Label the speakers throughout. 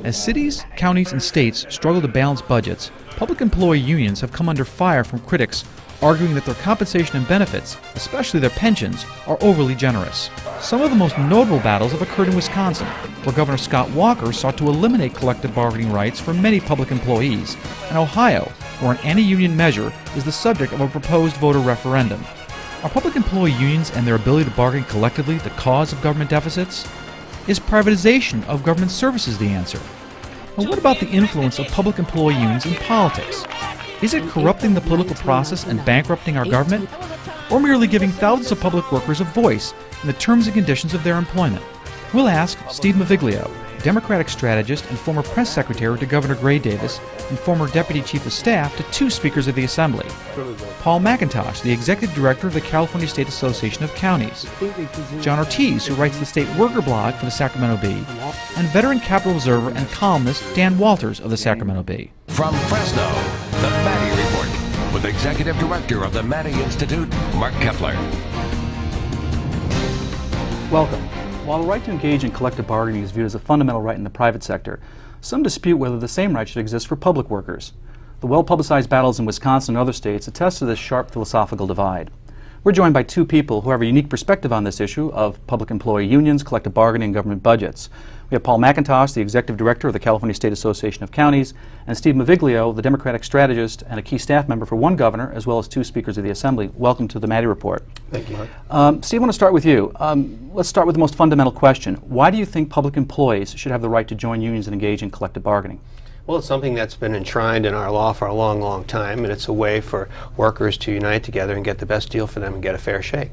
Speaker 1: As cities, counties, and states struggle to balance budgets, public employee unions have come under fire from critics arguing that their compensation and benefits, especially their pensions, are overly generous. Some of the most notable battles have occurred in Wisconsin, where Governor Scott Walker sought to eliminate collective bargaining rights for many public employees, and Ohio, where an anti-union measure is the subject of a proposed voter referendum. Are public employee unions and their ability to bargain collectively the cause of government deficits? Is privatization of government services the answer? And what about the influence of public employee unions in politics? Is it corrupting the political process and bankrupting our government? Or merely giving thousands of public workers a voice in the terms and conditions of their employment? We'll ask Steve Maviglio, Democratic strategist and former press secretary to Governor Gray Davis and former deputy chief of staff to two speakers of the Assembly. Paul McIntosh, the executive director of the California State Association of Counties. Jon Ortiz, who writes the state worker blog for the Sacramento Bee. And veteran Capitol Observer and columnist Dan Walters of the Sacramento Bee.
Speaker 2: From Fresno, the Maddy Report with executive director of the Maddy Institute, Mark Kepler.
Speaker 3: Welcome. While the right to engage in collective bargaining is viewed as a fundamental right in the private sector, some dispute whether the same right should exist for public workers. The well-publicized battles in Wisconsin and other states attest to this sharp philosophical divide. We're joined by two people who have a unique perspective on this issue of public employee unions, collective bargaining, and government budgets. We have Paul McIntosh, the executive director of the California State Association of Counties, and Steve Maviglio, the Democratic strategist and a key staff member for one governor, as well as two speakers of the Assembly. Welcome to the Maddy Report.
Speaker 4: Thank you, Mark.
Speaker 3: Steve, I want to start with you. Let's start with the most fundamental question. Why do you think public employees should have the right to join unions and engage in collective bargaining?
Speaker 4: Well, it's something that's been enshrined in our law for a long, long time, and it's a way for workers to unite together and get the best deal for them and get a fair shake.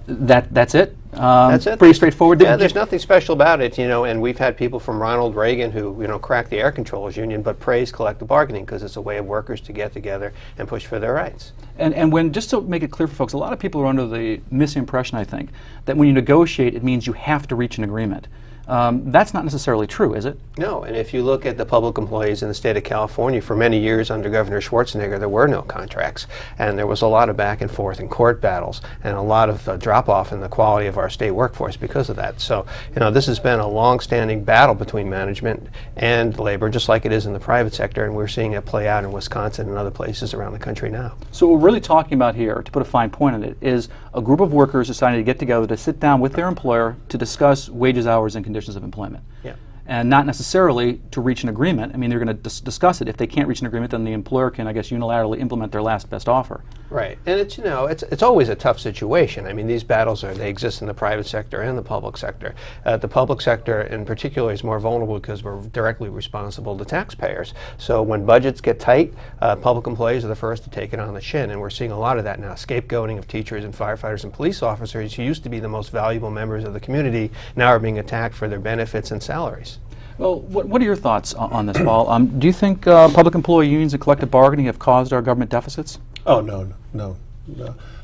Speaker 3: That's it?
Speaker 4: That's it.
Speaker 3: Pretty straightforward.
Speaker 4: Yeah, there's nothing special about it, and we've had people from Ronald Reagan who, cracked the air controllers union, but praised collective bargaining because it's a way of workers to get together and push for their rights.
Speaker 3: And when, just to make it clear for folks, a lot of people are under the misimpression, I think, that when you negotiate, it means you have to reach an agreement. That's not necessarily true, is it?
Speaker 4: No, and if you look at the public employees in the state of California, for many years under Governor Schwarzenegger, there were no contracts, and there was a lot of back and forth and court battles, and a lot of drop-off in the quality of our state workforce because of that. So, this has been a long-standing battle between management and labor, just like it is in the private sector, and we're seeing it play out in Wisconsin and other places around the country now.
Speaker 3: So what we're really talking about here, to put a fine point on it, is a group of workers deciding to get together to sit down with their employer to discuss wages, hours, and conditions of employment.
Speaker 4: Yeah.
Speaker 3: And not necessarily to reach an agreement. I mean, they're going to discuss it. If they can't reach an agreement, then the employer can, I guess, unilaterally implement their last best offer.
Speaker 4: Right, and it's always a tough situation. I mean, these battles they exist in the private sector and the public sector. The public sector, in particular, is more vulnerable because we're directly responsible to taxpayers. So when budgets get tight, public employees are the first to take it on the chin, and we're seeing a lot of that now. Scapegoating of teachers and firefighters and police officers who used to be the most valuable members of the community now are being attacked for their benefits and salaries.
Speaker 3: Well, what are your thoughts on this, Paul? Do you think public employee unions and collective bargaining have caused our government deficits?
Speaker 5: Oh, no.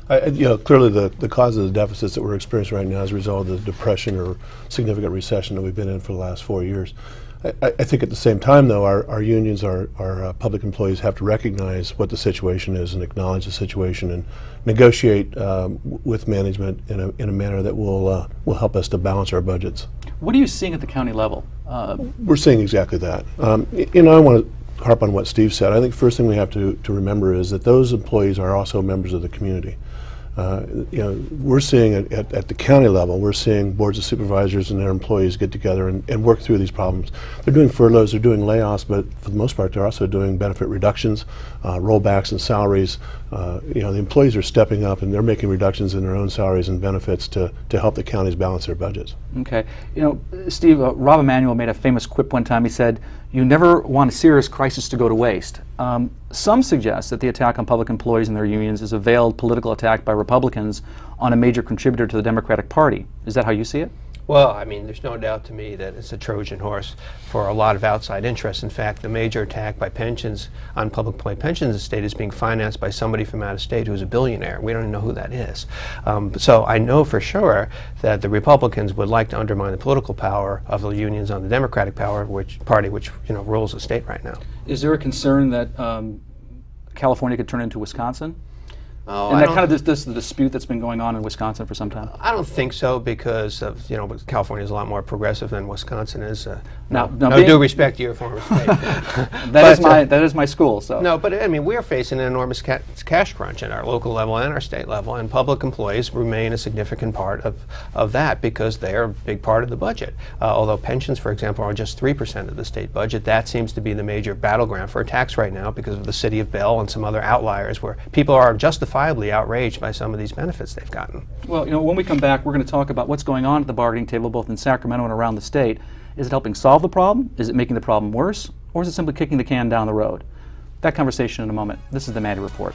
Speaker 5: Clearly the cause of the deficits that we're experiencing right now is a result of the depression or significant recession that we've been in for the last 4 years. I think at the same time, though, our unions, our public employees have to recognize what the situation is and acknowledge the situation and negotiate with management in a manner that will help us to balance our budgets.
Speaker 3: What are you seeing at the county level?
Speaker 5: We're seeing exactly that. I want to harp on what Steve said. I think first thing we have to remember is that those employees are also members of the community. We're seeing at the county level, we're seeing boards of supervisors and their employees get together and work through these problems. They're doing furloughs, they're doing layoffs, but for the most part, they're also doing benefit reductions, rollbacks in salaries. The employees are stepping up and they're making reductions in their own salaries and benefits to help the counties balance their budgets.
Speaker 3: Okay. Steve, Rob Emanuel made a famous quip one time. He said, "You never want a serious crisis to go to waste." Some suggest that the attack on public employees and their unions is a veiled political attack by Republicans on a major contributor to the Democratic Party. Is that how you see it?
Speaker 4: Well, I mean, there's no doubt to me that it's a Trojan horse for a lot of outside interests. In fact, the major attack by pensions on public employee pensions in the state is being financed by somebody from out of state who's a billionaire. We don't even know who that is. So I know for sure that the Republicans would like to undermine the political power of the unions on the Democratic Party, which rules the state right now.
Speaker 3: Is there a concern that California could turn into Wisconsin?
Speaker 4: Oh,
Speaker 3: and that kind of this is the dispute that's been going on in Wisconsin for some time.
Speaker 4: I don't think so, because of, California is a lot more progressive than Wisconsin is.
Speaker 3: Now
Speaker 4: No due respect to your former state.
Speaker 3: that is my school. So
Speaker 4: no, but I mean, we're facing an enormous cash crunch at our local level and our state level, and public employees remain a significant part of that, because they are a big part of the budget. Although pensions, for example, are just 3% of the state budget, that seems to be the major battleground for attacks right now, because of the city of Bell and some other outliers where people are justifiably outraged by some of these benefits they've gotten.
Speaker 3: Well, when we come back, we're going to talk about what's going on at the bargaining table, both in Sacramento and around the state. Is it helping solve the problem? Is it making the problem worse? Or is it simply kicking the can down the road? That conversation in a moment. This is the Maddy Report.